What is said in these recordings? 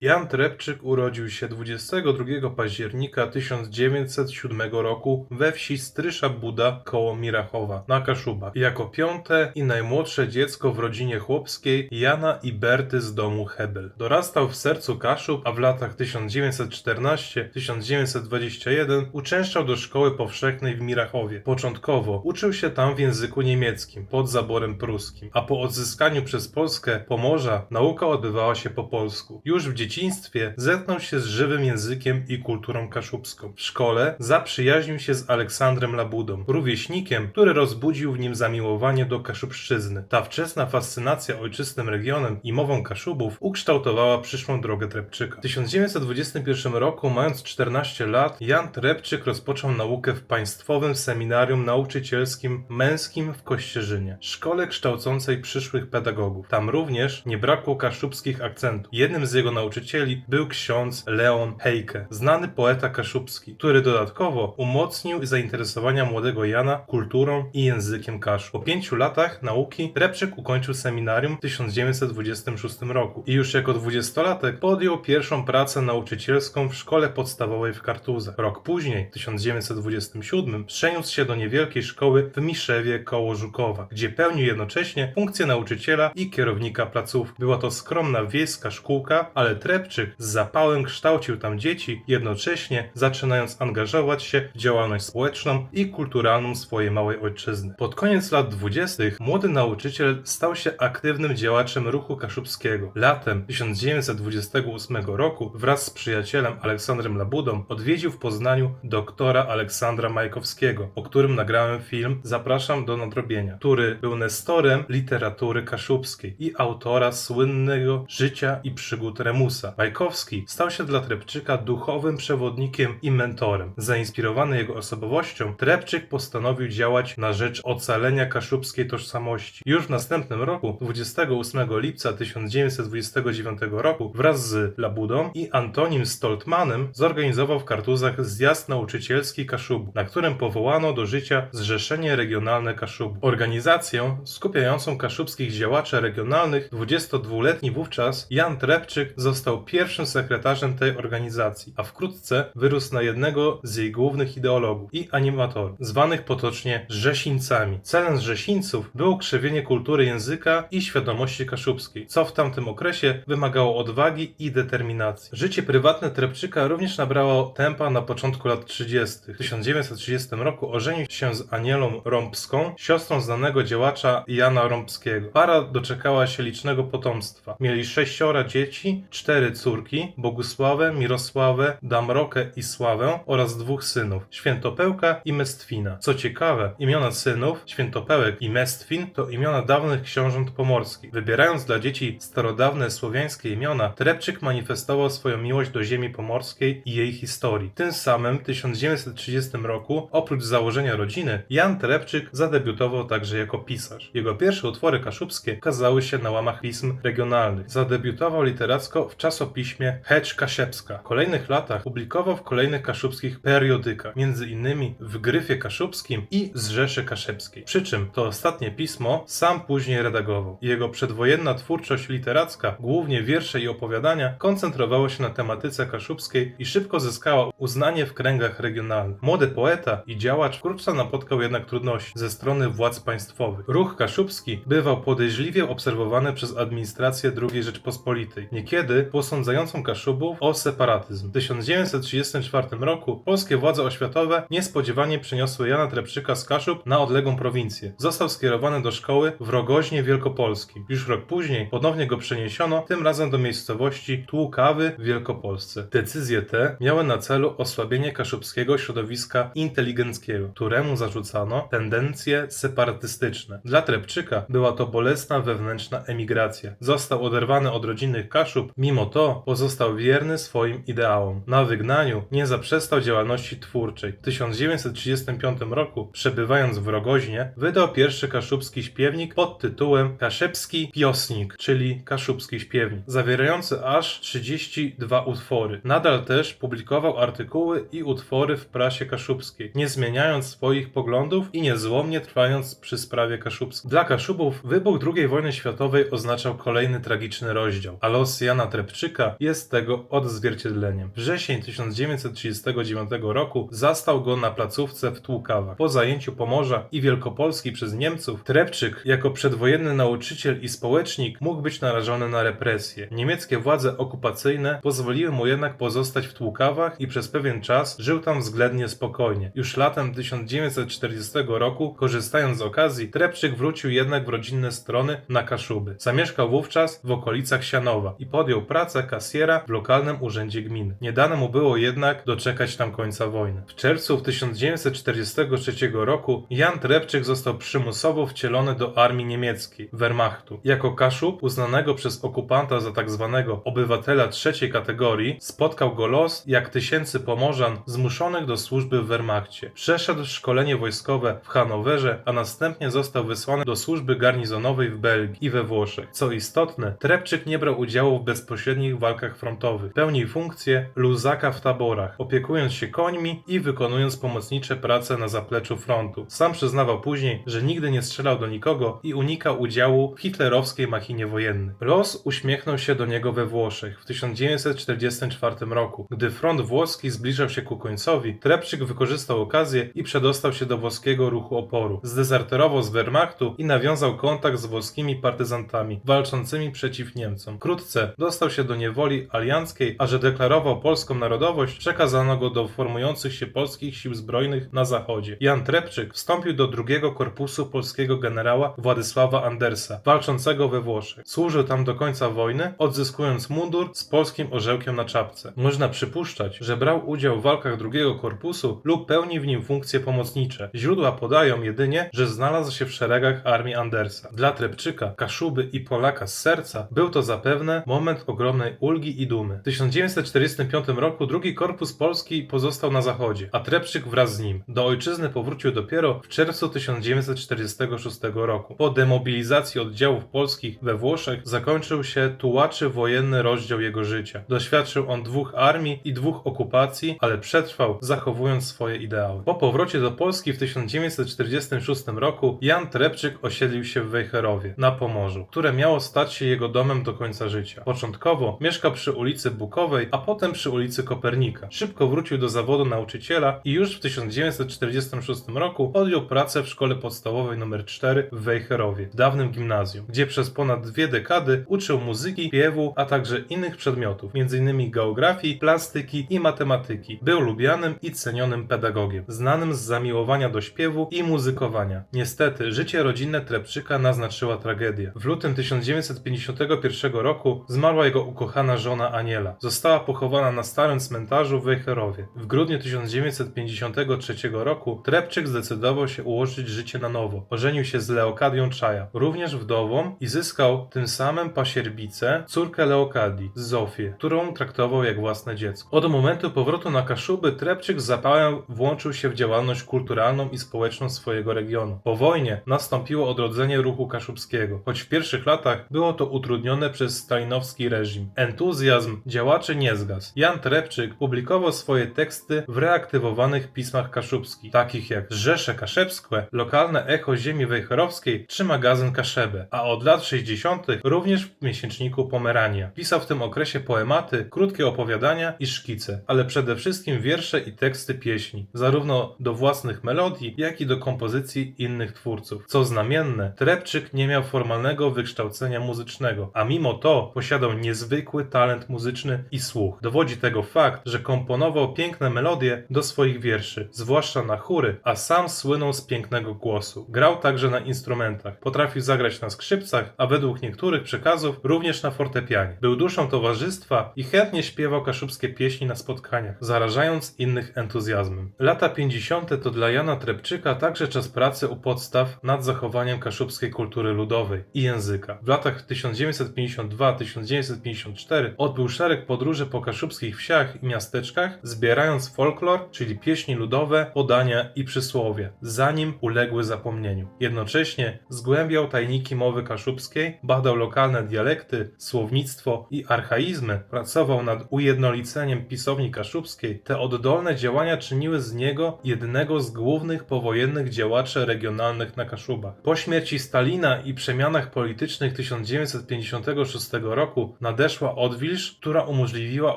Jan Trepczyk urodził się 22 października 1907 roku we wsi Strysza Buda koło Mirachowa na Kaszubach. Jako piąte i najmłodsze dziecko w rodzinie chłopskiej Jana i Berty z domu Hebel. Dorastał w sercu Kaszub, a w latach 1914-1921 uczęszczał do szkoły powszechnej w Mirachowie. Początkowo uczył się tam w języku niemieckim pod zaborem pruskim, a po odzyskaniu przez Polskę Pomorza nauka odbywała się po polsku. Już w dzieciństwie zetknął się z żywym językiem i kulturą kaszubską. W szkole zaprzyjaźnił się z Aleksandrem Labudą, rówieśnikiem, który rozbudził w nim zamiłowanie do kaszubszczyzny. Ta wczesna fascynacja ojczystym regionem i mową Kaszubów ukształtowała przyszłą drogę Trepczyka. W 1921 roku, mając 14 lat, Jan Trepczyk rozpoczął naukę w Państwowym Seminarium Nauczycielskim Męskim w Kościerzynie, szkole kształcącej przyszłych pedagogów. Tam również nie brakło kaszubskich akcentów. Jednym z jego nauczycieli był ksiądz Leon Hejke, znany poeta kaszubski, który dodatkowo umocnił zainteresowania młodego Jana kulturą i językiem Kaszub. Po 5 latach nauki Trepczyk ukończył seminarium w 1926 roku i już jako 20-latek podjął pierwszą pracę nauczycielską w szkole podstawowej w Kartuzach. Rok później, w 1927, przeniósł się do niewielkiej szkoły w Miszewie koło Żukowa, gdzie pełnił jednocześnie funkcję nauczyciela i kierownika placówki. Była to skromna wiejska szkółka, ale Trepczyk z zapałem kształcił tam dzieci, jednocześnie zaczynając angażować się w działalność społeczną i kulturalną swojej małej ojczyzny. Pod koniec lat 20. młody nauczyciel stał się aktywnym działaczem ruchu kaszubskiego. Latem 1928 roku wraz z przyjacielem Aleksandrem Labudą odwiedził w Poznaniu doktora Aleksandra Majkowskiego, o którym nagrałem film Zapraszam do nadrobienia, który był nestorem literatury kaszubskiej i autora słynnego Życia i przygód Remusa. Majkowski stał się dla Trepczyka duchowym przewodnikiem i mentorem. Zainspirowany jego osobowością, Trepczyk postanowił działać na rzecz ocalenia kaszubskiej tożsamości. Już w następnym roku, 28 lipca 1929 roku, wraz z Labudą i Antonim Stoltmanem zorganizował w Kartuzach zjazd nauczycielski Kaszubów, na którym powołano do życia Zrzeszenie Regionalne Kaszubów. Organizację skupiającą kaszubskich działaczy regionalnych 22-letni wówczas Jan Trepczyk został pierwszym sekretarzem tej organizacji, a wkrótce wyrósł na jednego z jej głównych ideologów i animatorów, zwanych potocznie Rzesińcami. Celem Rzesińców było krzewienie kultury języka i świadomości kaszubskiej, co w tamtym okresie wymagało odwagi i determinacji. Życie prywatne Trepczyka również nabrało tempa na początku lat 30. W 1930 roku ożenił się z Anielą Rąbską, siostrą znanego działacza Jana Rąbskiego. Para doczekała się licznego potomstwa. Mieli 6 dzieci, 4 córki, Bogusławę, Mirosławę, Damrokę i Sławę oraz 2 synów, Świętopełka i Mestwina. Co ciekawe, imiona synów, Świętopełek i Mestwin, to imiona dawnych książąt pomorskich. Wybierając dla dzieci starodawne słowiańskie imiona, Trepczyk manifestował swoją miłość do ziemi pomorskiej i jej historii. Tym samym w 1930 roku, oprócz założenia rodziny, Jan Trepczyk zadebiutował także jako pisarz. Jego pierwsze utwory kaszubskie ukazały się na łamach pism regionalnych. Zadebiutował literacko w czasopiśmie Hecz Kaszebska. W kolejnych latach publikował w kolejnych kaszubskich periodykach, m.in. w Gryfie Kaszubskim i Zrzeszy Kaszebskiej. Przy czym to ostatnie pismo sam później redagował. Jego przedwojenna twórczość literacka, głównie wiersze i opowiadania, koncentrowała się na tematyce kaszubskiej i szybko zyskała uznanie w kręgach regionalnych. Młody poeta i działacz wkrótce napotkał jednak trudności ze strony władz państwowych. Ruch kaszubski bywał podejrzliwie obserwowany przez administrację II Rzeczpospolitej, niekiedy posądzającą Kaszubów o separatyzm. W 1934 roku polskie władze oświatowe niespodziewanie przeniosły Jana Trepczyka z Kaszub na odległą prowincję. Został skierowany do szkoły w Rogoźnie Wielkopolskim. Już rok później ponownie go przeniesiono, tym razem do miejscowości Tłukawy w Wielkopolsce. Decyzje te miały na celu osłabienie kaszubskiego środowiska inteligenckiego, któremu zarzucano tendencje separatystyczne. Dla Trepczyka była to bolesna wewnętrzna emigracja. Został oderwany od rodzinnych Kaszub, mimo to pozostał wierny swoim ideałom. Na wygnaniu nie zaprzestał działalności twórczej. W 1935 roku, przebywając w Rogoźnie, wydał pierwszy kaszubski śpiewnik pod tytułem Kaszebski Piosnik, czyli Kaszubski Śpiewnik, zawierający aż 32 utwory. Nadal też publikował artykuły i utwory w prasie kaszubskiej, nie zmieniając swoich poglądów i niezłomnie trwając przy sprawie kaszubskiej. Dla Kaszubów wybuch II wojny światowej oznaczał kolejny tragiczny rozdział, a los Jana Trepczyka Trepczyka jest tego odzwierciedleniem. Wrzesień 1939 roku zastał go na placówce w Tłukawach. Po zajęciu Pomorza i Wielkopolski przez Niemców, Trepczyk jako przedwojenny nauczyciel i społecznik mógł być narażony na represje. Niemieckie władze okupacyjne pozwoliły mu jednak pozostać w Tłukawach i przez pewien czas żył tam względnie spokojnie. Już latem 1940 roku, korzystając z okazji, Trepczyk wrócił jednak w rodzinne strony na Kaszuby. Zamieszkał wówczas w okolicach Sianowa i podjął pracę kasjera w lokalnym urzędzie gminy. Nie dane mu było jednak doczekać tam końca wojny. W czerwcu 1943 roku Jan Trepczyk został przymusowo wcielony do armii niemieckiej, Wehrmachtu. Jako Kaszub, uznanego przez okupanta za tzw. obywatela trzeciej kategorii, spotkał go los jak tysięcy Pomorzan zmuszonych do służby w Wehrmachcie. Przeszedł szkolenie wojskowe w Hanowerze, a następnie został wysłany do służby garnizonowej w Belgii i we Włoszech. Co istotne, Trepczyk nie brał udziału w bezpośrednich walkach frontowych. Pełnił funkcję luzaka w taborach, opiekując się końmi i wykonując pomocnicze prace na zapleczu frontu. Sam przyznawał później, że nigdy nie strzelał do nikogo i unikał udziału w hitlerowskiej machinie wojennej. Los uśmiechnął się do niego we Włoszech w 1944 roku. Gdy front włoski zbliżał się ku końcowi, Trepczyk wykorzystał okazję i przedostał się do włoskiego ruchu oporu. Zdezerterował z Wehrmachtu i nawiązał kontakt z włoskimi partyzantami walczącymi przeciw Niemcom. Wkrótce dostał się do niewoli alianckiej, a że deklarował polską narodowość, przekazano go do formujących się polskich sił zbrojnych na zachodzie. Jan Trepczyk wstąpił do drugiego korpusu polskiego generała Władysława Andersa, walczącego we Włoszech. Służył tam do końca wojny, odzyskując mundur z polskim orzełkiem na czapce. Można przypuszczać, że brał udział w walkach drugiego korpusu lub pełni w nim funkcje pomocnicze. Źródła podają jedynie, że znalazł się w szeregach armii Andersa. Dla Trepczyka, Kaszuby i Polaka z serca był to zapewne moment ogromnej ulgi i dumy. W 1945 roku drugi korpus polski pozostał na zachodzie, a Trepczyk wraz z nim. Do ojczyzny powrócił dopiero w czerwcu 1946 roku. Po demobilizacji oddziałów polskich we Włoszech zakończył się tułaczy wojenny rozdział jego życia. Doświadczył on 2 armii i 2 okupacji, ale przetrwał, zachowując swoje ideały. Po powrocie do Polski w 1946 roku Jan Trepczyk osiedlił się w Wejherowie, na Pomorzu, które miało stać się jego domem do końca życia. Początkowo mieszkał przy ulicy Bukowej, a potem przy ulicy Kopernika. Szybko wrócił do zawodu nauczyciela i już w 1946 roku podjął pracę w szkole podstawowej nr 4 w Wejherowie, w dawnym gimnazjum, gdzie przez ponad 2 dekady uczył muzyki, śpiewu, a także innych przedmiotów, m.in. geografii, plastyki i matematyki. Był lubianym i cenionym pedagogiem, znanym z zamiłowania do śpiewu i muzykowania. Niestety, życie rodzinne Trepczyka naznaczyła tragedia. W lutym 1951 roku zmarła jego ukochana żona Aniela. Została pochowana na starym cmentarzu w Wejherowie. W grudniu 1953 roku Trepczyk zdecydował się ułożyć życie na nowo. Ożenił się z Leokadią Czaja, również wdową, i zyskał tym samym pasierbicę, córkę Leokadii, Zofię, którą traktował jak własne dziecko. Od momentu powrotu na Kaszuby Trepczyk z zapałem włączył się w działalność kulturalną i społeczną swojego regionu. Po wojnie nastąpiło odrodzenie ruchu kaszubskiego, choć w pierwszych latach było to utrudnione przez stalinowski reżim. Entuzjazm działaczy nie zgasł. Jan Trepczyk publikował swoje teksty w reaktywowanych pismach kaszubskich, takich jak Rzesze Kaszebskie, lokalne echo ziemi wejherowskiej czy magazyn Kaszebę, a od lat 60. również w miesięczniku Pomerania. Pisał w tym okresie poematy, krótkie opowiadania i szkice, ale przede wszystkim wiersze i teksty pieśni, zarówno do własnych melodii, jak i do kompozycji innych twórców. Co znamienne, Trepczyk nie miał formalnego wykształcenia muzycznego, a mimo to posiadał niezwykły talent muzyczny i słuch. Dowodzi tego fakt, że komponował piękne melodie do swoich wierszy, zwłaszcza na chóry, a sam słynął z pięknego głosu. Grał także na instrumentach, potrafił zagrać na skrzypcach, a według niektórych przekazów również na fortepianie. Był duszą towarzystwa i chętnie śpiewał kaszubskie pieśni na spotkaniach, zarażając innych entuzjazmem. Lata 50. to dla Jana Trepczyka także czas pracy u podstaw nad zachowaniem kaszubskiej kultury ludowej i języka. W latach 1952-1954 odbył szereg podróży po kaszubskich wsiach i miasteczkach, zbierając folklor, czyli pieśni ludowe, podania i przysłowie, zanim uległy zapomnieniu. Jednocześnie zgłębiał tajniki mowy kaszubskiej, badał lokalne dialekty, słownictwo i archaizmy, pracował nad ujednoliceniem pisowni kaszubskiej. Te oddolne działania czyniły z niego jednego z głównych powojennych działaczy regionalnych na Kaszubach. Po śmierci Stalina i przemianach politycznych 1956 roku nadeszła nadeszła odwilż, która umożliwiła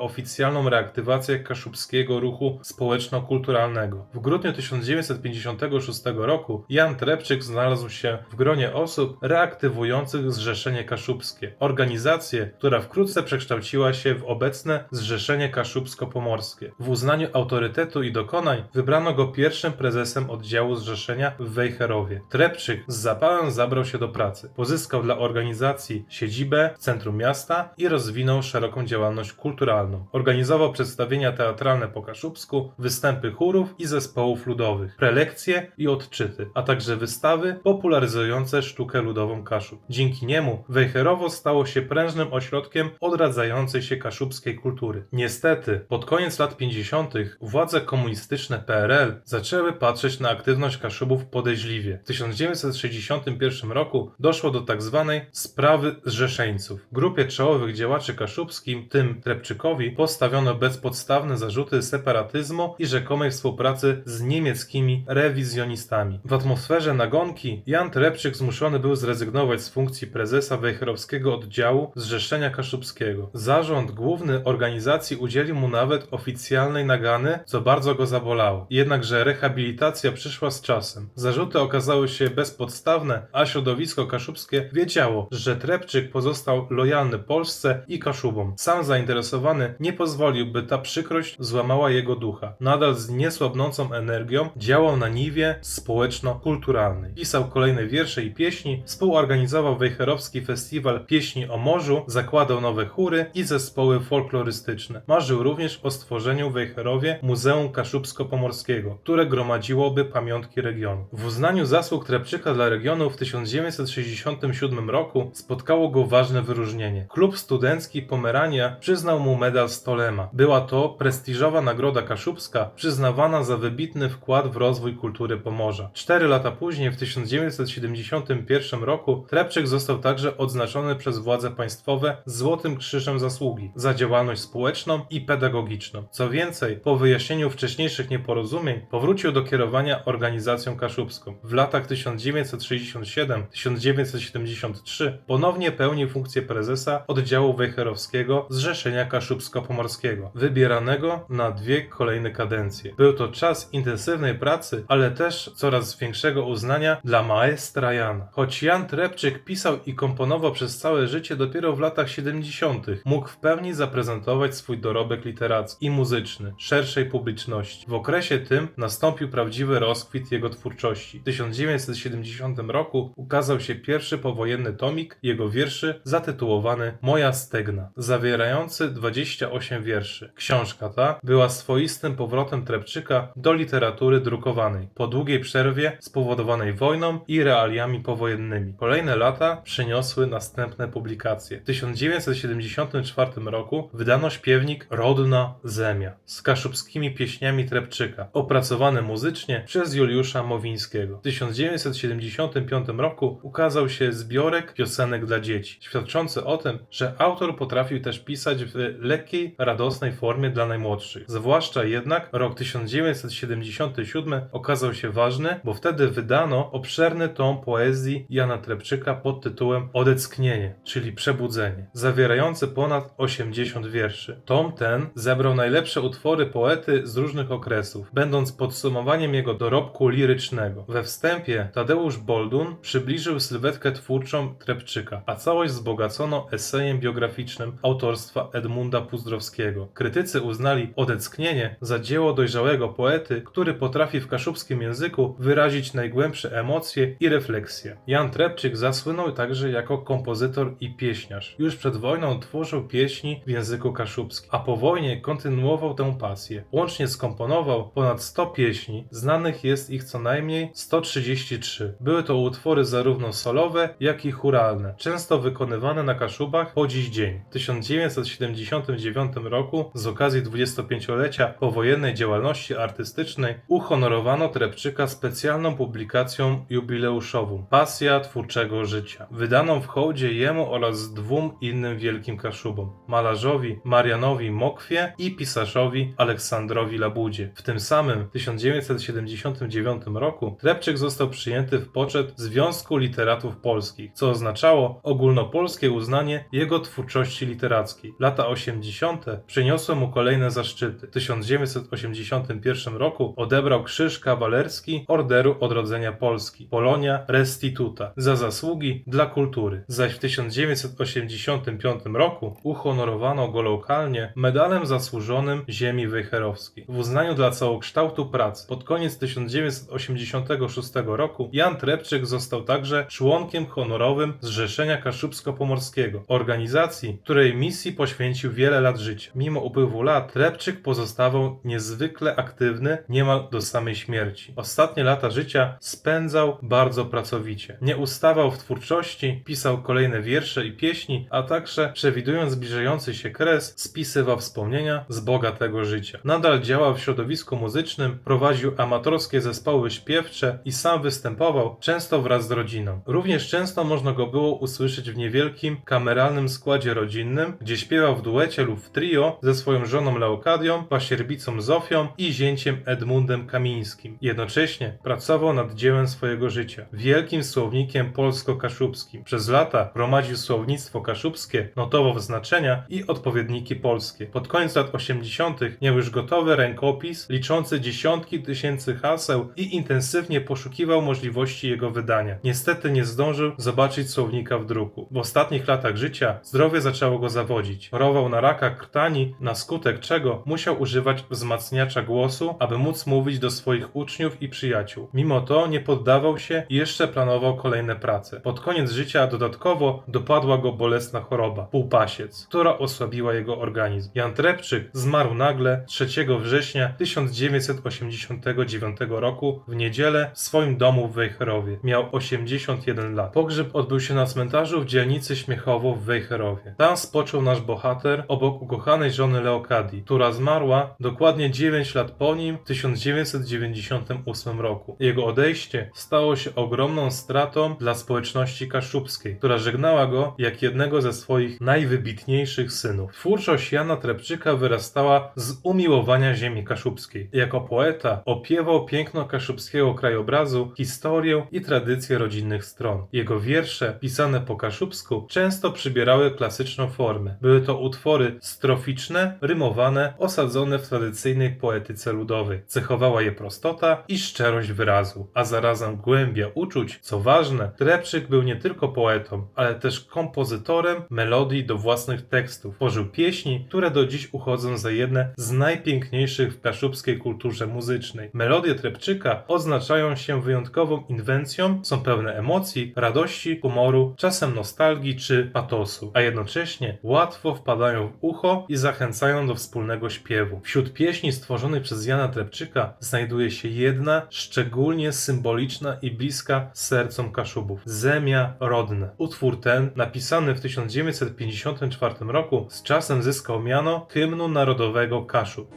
oficjalną reaktywację kaszubskiego ruchu społeczno-kulturalnego. W grudniu 1956 roku Jan Trepczyk znalazł się w gronie osób reaktywujących Zrzeszenie Kaszubskie, organizację, która wkrótce przekształciła się w obecne Zrzeszenie Kaszubsko-Pomorskie. W uznaniu autorytetu i dokonań wybrano go pierwszym prezesem oddziału zrzeszenia w Wejherowie. Trepczyk z zapałem zabrał się do pracy. Pozyskał dla organizacji siedzibę w centrum miasta i rozwinął szeroką działalność kulturalną. Organizował przedstawienia teatralne po kaszubsku, występy chórów i zespołów ludowych, prelekcje i odczyty, a także wystawy popularyzujące sztukę ludową Kaszub. Dzięki niemu Wejherowo stało się prężnym ośrodkiem odradzającej się kaszubskiej kultury. Niestety, pod koniec lat 50. władze komunistyczne PRL zaczęły patrzeć na aktywność Kaszubów podejrzliwie. W 1961 roku doszło do tzw. sprawy zrzeszeńców. Grupie czołowych działaczy kaszubskim, tym Trepczykowi, postawiono bezpodstawne zarzuty separatyzmu i rzekomej współpracy z niemieckimi rewizjonistami. W atmosferze nagonki Jan Trepczyk zmuszony był zrezygnować z funkcji prezesa wejherowskiego oddziału Zrzeszenia Kaszubskiego. Zarząd główny organizacji udzielił mu nawet oficjalnej nagany, co bardzo go zabolało. Jednakże rehabilitacja przyszła z czasem. Zarzuty okazały się bezpodstawne, a środowisko kaszubskie wiedziało, że Trepczyk pozostał lojalny Polsce i Kaszubom. Sam zainteresowany nie pozwolił, by ta przykrość złamała jego ducha. Nadal z niesłabnącą energią działał na niwie społeczno-kulturalnej. Pisał kolejne wiersze i pieśni, współorganizował wejherowski festiwal pieśni o morzu, zakładał nowe chóry i zespoły folklorystyczne. Marzył również o stworzeniu w Wejherowie Muzeum Kaszubsko-Pomorskiego, które gromadziłoby pamiątki regionu. W uznaniu zasług Trepczyka dla regionu w 1967 roku spotkało go ważne wyróżnienie. Klub Studencki Pomerania przyznał mu medal Stolema. Była to prestiżowa nagroda kaszubska przyznawana za wybitny wkład w rozwój kultury Pomorza. 4 lata później, w 1971 roku, Trepczyk został także odznaczony przez władze państwowe Złotym Krzyżem Zasługi za działalność społeczną i pedagogiczną. Co więcej, po wyjaśnieniu wcześniejszych nieporozumień powrócił do kierowania organizacją kaszubską. W latach 1967-1973 ponownie pełnił funkcję prezesa oddziału wejherowskiego Zrzeszenia Kaszubsko-Pomorskiego, wybieranego na 2 kolejne kadencje. Był to czas intensywnej pracy, ale też coraz większego uznania dla maestra Jana. Choć Jan Trepczyk pisał i komponował przez całe życie, dopiero w latach 70. mógł w pełni zaprezentować swój dorobek literacki i muzyczny szerszej publiczności. W okresie tym nastąpił prawdziwy rozkwit jego twórczości. W 1970 roku ukazał się pierwszy powojenny tomik jego wierszy zatytułowany Moja Stegna, zawierający 28 wierszy. Książka ta była swoistym powrotem Trepczyka do literatury drukowanej, po długiej przerwie spowodowanej wojną i realiami powojennymi. Kolejne lata przyniosły następne publikacje. W 1974 roku wydano śpiewnik Rodna Zemia z kaszubskimi pieśniami Trepczyka, opracowany muzycznie przez Juliusza Mowińskiego. W 1975 roku ukazał się zbiorek piosenek dla dzieci, świadczący o tym, że autor potrafił też pisać w lekkiej, radosnej formie dla najmłodszych. Zwłaszcza jednak rok 1977 okazał się ważny, bo wtedy wydano obszerny tom poezji Jana Trepczyka pod tytułem Odetchnienie, czyli Przebudzenie, zawierający ponad 80 wierszy. Tom ten zebrał najlepsze utwory poety z różnych okresów, będąc podsumowaniem jego dorobku lirycznego. We wstępie Tadeusz Boldun przybliżył sylwetkę twórczą Trepczyka, a całość wzbogacono esejem biograficznym autorstwa Edmunda Puzdrowskiego. Krytycy uznali Odetchnienie za dzieło dojrzałego poety, który potrafi w kaszubskim języku wyrazić najgłębsze emocje i refleksje. Jan Trepczyk zasłynął także jako kompozytor i pieśniarz. Już przed wojną tworzył pieśni w języku kaszubskim, a po wojnie kontynuował tę pasję. Łącznie skomponował ponad 100 pieśni, znanych jest ich co najmniej 133. Były to utwory zarówno solowe, jak i chóralne, często wykonywane na Kaszubach po dziś dzień. W 1979 roku z okazji 25-lecia powojennej działalności artystycznej uhonorowano Trepczyka specjalną publikacją jubileuszową Pasja twórczego życia, wydaną w hołdzie jemu oraz 2 innym wielkim Kaszubom, malarzowi Marianowi Mokwie i pisarzowi Aleksandrowi Labudzie. W tym samym 1979 roku Trepczyk został przyjęty w poczet Związku Literatów Polskich, co oznaczało ogólnopolskie uznanie jego twórczości twórczości literackiej. Lata 80. przyniosły mu kolejne zaszczyty. W 1981 roku odebrał Krzyż Kawalerski Orderu Odrodzenia Polski Polonia Restituta za zasługi dla kultury. Zaś w 1985 roku uhonorowano go lokalnie medalem zasłużonym ziemi wejherowskiej. W uznaniu dla całokształtu pracy pod koniec 1986 roku Jan Trepczyk został także członkiem honorowym Zrzeszenia Kaszubsko-Pomorskiego, organizacji, której misji poświęcił wiele lat życia. Mimo upływu lat Trepczyk pozostawał niezwykle aktywny niemal do samej śmierci. Ostatnie lata życia spędzał bardzo pracowicie. Nie ustawał w twórczości, pisał kolejne wiersze i pieśni, a także, przewidując zbliżający się kres, spisywał wspomnienia z bogatego życia. Nadal działał w środowisku muzycznym, prowadził amatorskie zespoły śpiewcze i sam występował, często wraz z rodziną. Również często można go było usłyszeć w niewielkim, kameralnym składzie rodzinnym, gdzie śpiewał w duecie lub w trio ze swoją żoną Leokadią, pasierbicą Zofią i zięciem Edmundem Kamińskim. Jednocześnie pracował nad dziełem swojego życia, wielkim słownikiem polsko-kaszubskim. Przez lata gromadził słownictwo kaszubskie, notował znaczenia i odpowiedniki polskie. Pod koniec lat 80. miał już gotowy rękopis liczący dziesiątki tysięcy haseł i intensywnie poszukiwał możliwości jego wydania. Niestety nie zdążył zobaczyć słownika w druku. W ostatnich latach życia zdrowie zaczęło go zawodzić. Chorował na raka krtani, na skutek czego musiał używać wzmacniacza głosu, aby móc mówić do swoich uczniów i przyjaciół. Mimo to nie poddawał się i jeszcze planował kolejne prace. Pod koniec życia dodatkowo dopadła go bolesna choroba, półpasiec, która osłabiła jego organizm. Jan Trepczyk zmarł nagle 3 września 1989 roku w niedzielę w swoim domu w Wejherowie. Miał 81 lat. Pogrzeb odbył się na cmentarzu w dzielnicy Śmiechowo w Wejherowie. Tam spoczął nasz bohater obok ukochanej żony Leokadii, która zmarła dokładnie 9 lat po nim w 1998 roku. Jego odejście stało się ogromną stratą dla społeczności kaszubskiej, która żegnała go jak jednego ze swoich najwybitniejszych synów. Twórczość Jana Trepczyka wyrastała z umiłowania ziemi kaszubskiej. Jako poeta opiewał piękno kaszubskiego krajobrazu, historię i tradycje rodzinnych stron. Jego wiersze, pisane po kaszubsku, często przybierały klasyczną formę. Były to utwory stroficzne, rymowane, osadzone w tradycyjnej poetyce ludowej. Cechowała je prostota i szczerość wyrazu, a zarazem głębia uczuć. Co ważne, Trepczyk był nie tylko poetą, ale też kompozytorem melodii do własnych tekstów. Tworzył pieśni, które do dziś uchodzą za jedne z najpiękniejszych w kaszubskiej kulturze muzycznej. Melodie Trepczyka odznaczają się wyjątkową inwencją, są pełne emocji, radości, humoru, czasem nostalgii czy patosu, a jednocześnie łatwo wpadają w ucho i zachęcają do wspólnego śpiewu. Wśród pieśni stworzonych przez Jana Trepczyka znajduje się jedna szczególnie symboliczna i bliska sercom Kaszubów. Zemia Rodna. Utwór ten, napisany w 1954 roku, z czasem zyskał miano hymnu narodowego Kaszub.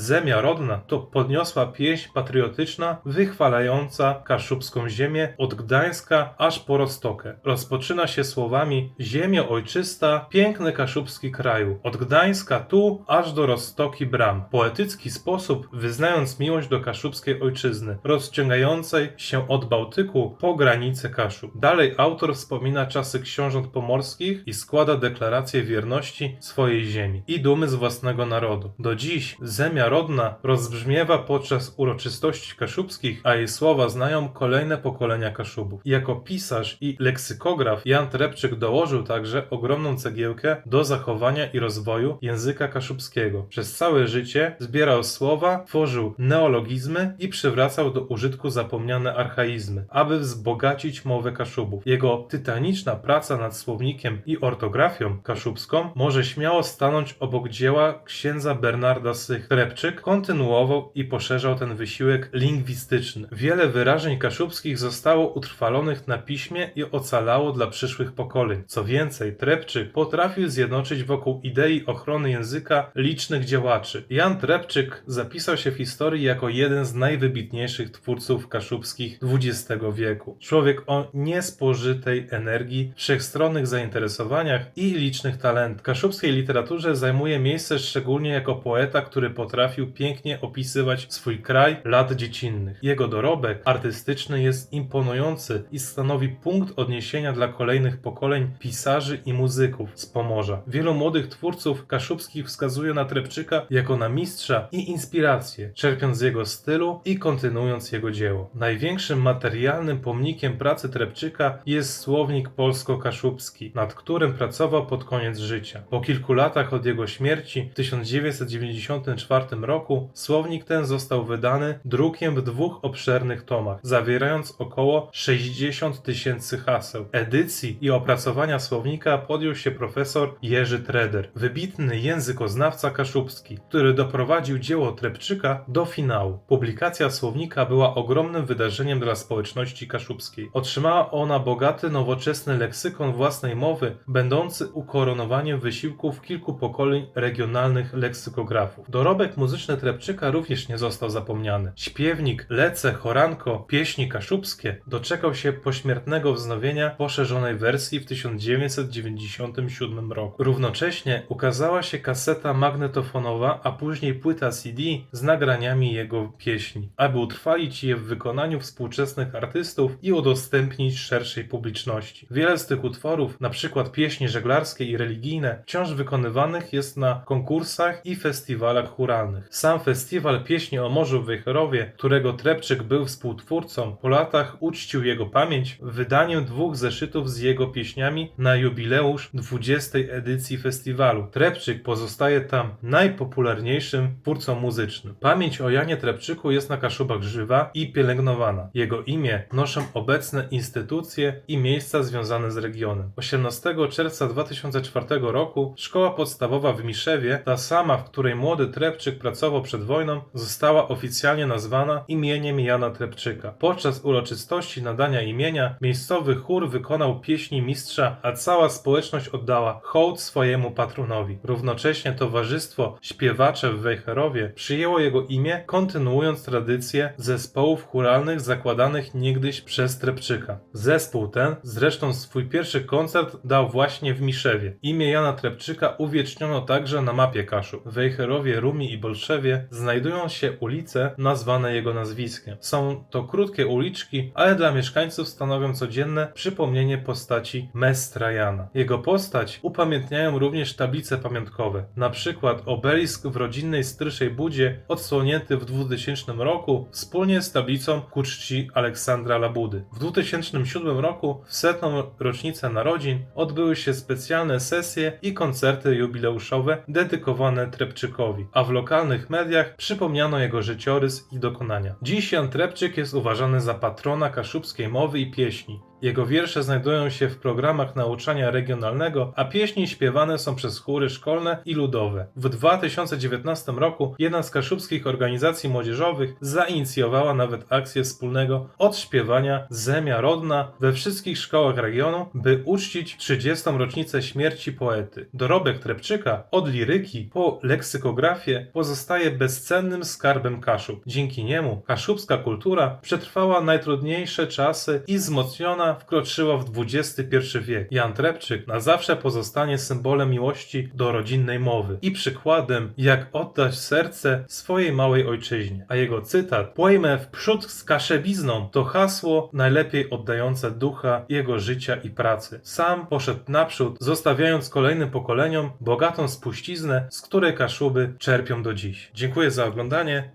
Zemia Rodna to podniosła pieśń patriotyczna wychwalająca kaszubską ziemię od Gdańska aż po Roztokę. Rozpoczyna się słowami: ziemio ojczysta, piękny kaszubski kraju, od Gdańska tu aż do Roztoki bram. Poetycki sposób wyznając miłość do kaszubskiej ojczyzny, rozciągającej się od Bałtyku po granicę Kaszub. Dalej autor wspomina czasy książąt pomorskich i składa deklarację wierności swojej ziemi i dumy z własnego narodu. Do dziś Zemia Rodna rozbrzmiewa podczas uroczystości kaszubskich, a jej słowa znają kolejne pokolenia Kaszubów. Jako pisarz i leksykograf Jan Trepczyk dołożył także ogromną cegiełkę do zachowania i rozwoju języka kaszubskiego. Przez całe życie zbierał słowa, tworzył neologizmy i przywracał do użytku zapomniane archaizmy, aby wzbogacić mowę Kaszubów. Jego tytaniczna praca nad słownikiem i ortografią kaszubską może śmiało stanąć obok dzieła księdza Bernarda Sych Trepczyka, Trepczyk kontynuował i poszerzał ten wysiłek lingwistyczny. Wiele wyrażeń kaszubskich zostało utrwalonych na piśmie i ocalało dla przyszłych pokoleń. Co więcej, Trepczyk potrafił zjednoczyć wokół idei ochrony języka licznych działaczy. Jan Trepczyk zapisał się w historii jako jeden z najwybitniejszych twórców kaszubskich XX wieku. Człowiek o niespożytej energii, wszechstronnych zainteresowaniach i licznych talentach. W kaszubskiej literaturze zajmuje miejsce szczególnie jako poeta, który potrafił pięknie opisywać swój kraj lat dziecinnych. Jego dorobek artystyczny jest imponujący i stanowi punkt odniesienia dla kolejnych pokoleń pisarzy i muzyków z Pomorza. Wielu młodych twórców kaszubskich wskazuje na Trepczyka jako na mistrza i inspirację, czerpiąc z jego stylu i kontynuując jego dzieło. Największym materialnym pomnikiem pracy Trepczyka jest słownik polsko-kaszubski, nad którym pracował pod koniec życia. Po kilku latach od jego śmierci w 1994 roku słownik ten został wydany drukiem w 2 obszernych tomach, zawierając około 60 000 haseł. Edycji i opracowania słownika podjął się profesor Jerzy Treder, wybitny językoznawca kaszubski, który doprowadził dzieło Trepczyka do finału. Publikacja słownika była ogromnym wydarzeniem dla społeczności kaszubskiej. Otrzymała ona bogaty, nowoczesny leksykon własnej mowy, będący ukoronowaniem wysiłków kilku pokoleń regionalnych leksykografów. Dorobek muzyczny Trepczyka również nie został zapomniany. Śpiewnik Lece Choranko, pieśni kaszubskie, doczekał się pośmiertnego wznowienia poszerzonej wersji w 1997 roku. Równocześnie ukazała się kaseta magnetofonowa, a później płyta CD z nagraniami jego pieśni, aby utrwalić je w wykonaniu współczesnych artystów i udostępnić szerszej publiczności. Wiele z tych utworów, np. pieśni żeglarskie i religijne, wciąż wykonywanych jest na konkursach i festiwalach chóralnych. Sam festiwal pieśni o Morzu w Wejherowie, którego Trepczyk był współtwórcą, po latach uczcił jego pamięć wydaniem 2 zeszytów z jego pieśniami na jubileusz 20. edycji festiwalu. Trepczyk pozostaje tam najpopularniejszym twórcą muzycznym. Pamięć o Janie Trepczyku jest na Kaszubach żywa i pielęgnowana. Jego imię noszą obecne instytucje i miejsca związane z regionem. 18 czerwca 2004 roku szkoła podstawowa w Miszewie, ta sama, w której młody Trepczyk pracował przed wojną, została oficjalnie nazwana imieniem Jana Trepczyka. Podczas uroczystości nadania imienia miejscowy chór wykonał pieśni mistrza, a cała społeczność oddała hołd swojemu patronowi. Równocześnie towarzystwo Śpiewacze w Wejherowie przyjęło jego imię, kontynuując tradycję zespołów chóralnych zakładanych niegdyś przez Trepczyka. Zespół ten zresztą swój pierwszy koncert dał właśnie w Miszewie. Imię Jana Trepczyka uwieczniono także na mapie Kaszub. W Wejherowie, Rumi i Bolszewie znajdują się ulice nazwane jego nazwiskiem. Są to krótkie uliczki, ale dla mieszkańców stanowią codzienne przypomnienie postaci Mestra Jana. Jego postać upamiętniają również tablice pamiątkowe. Na przykład obelisk w rodzinnej Stryszej Budzie odsłonięty w 2000 roku wspólnie z tablicą ku czci Aleksandra Labudy. W 2007 roku w 100. rocznicę narodzin odbyły się specjalne sesje i koncerty jubileuszowe dedykowane Trepczykowi, a w lokalnych mediach przypomniano jego życiorys i dokonania. Dziś Jan Trepczyk jest uważany za patrona kaszubskiej mowy i pieśni. Jego wiersze znajdują się w programach nauczania regionalnego, a pieśni śpiewane są przez chóry szkolne i ludowe. W 2019 roku jedna z kaszubskich organizacji młodzieżowych zainicjowała nawet akcję wspólnego odśpiewania Zemia Rodna we wszystkich szkołach regionu, by uczcić 30. rocznicę śmierci poety. Dorobek Trepczyka od liryki po leksykografię pozostaje bezcennym skarbem Kaszub. Dzięki niemu kaszubska kultura przetrwała najtrudniejsze czasy i wzmocniona wkroczyła w XXI wiek. Jan Trepczyk na zawsze pozostanie symbolem miłości do rodzinnej mowy i przykładem, jak oddać serce swojej małej ojczyźnie. A jego cytat „Pojmę w przód z kaszebizną” to hasło najlepiej oddające ducha jego życia i pracy. Sam poszedł naprzód, zostawiając kolejnym pokoleniom bogatą spuściznę, z której Kaszuby czerpią do dziś. Dziękuję za oglądanie.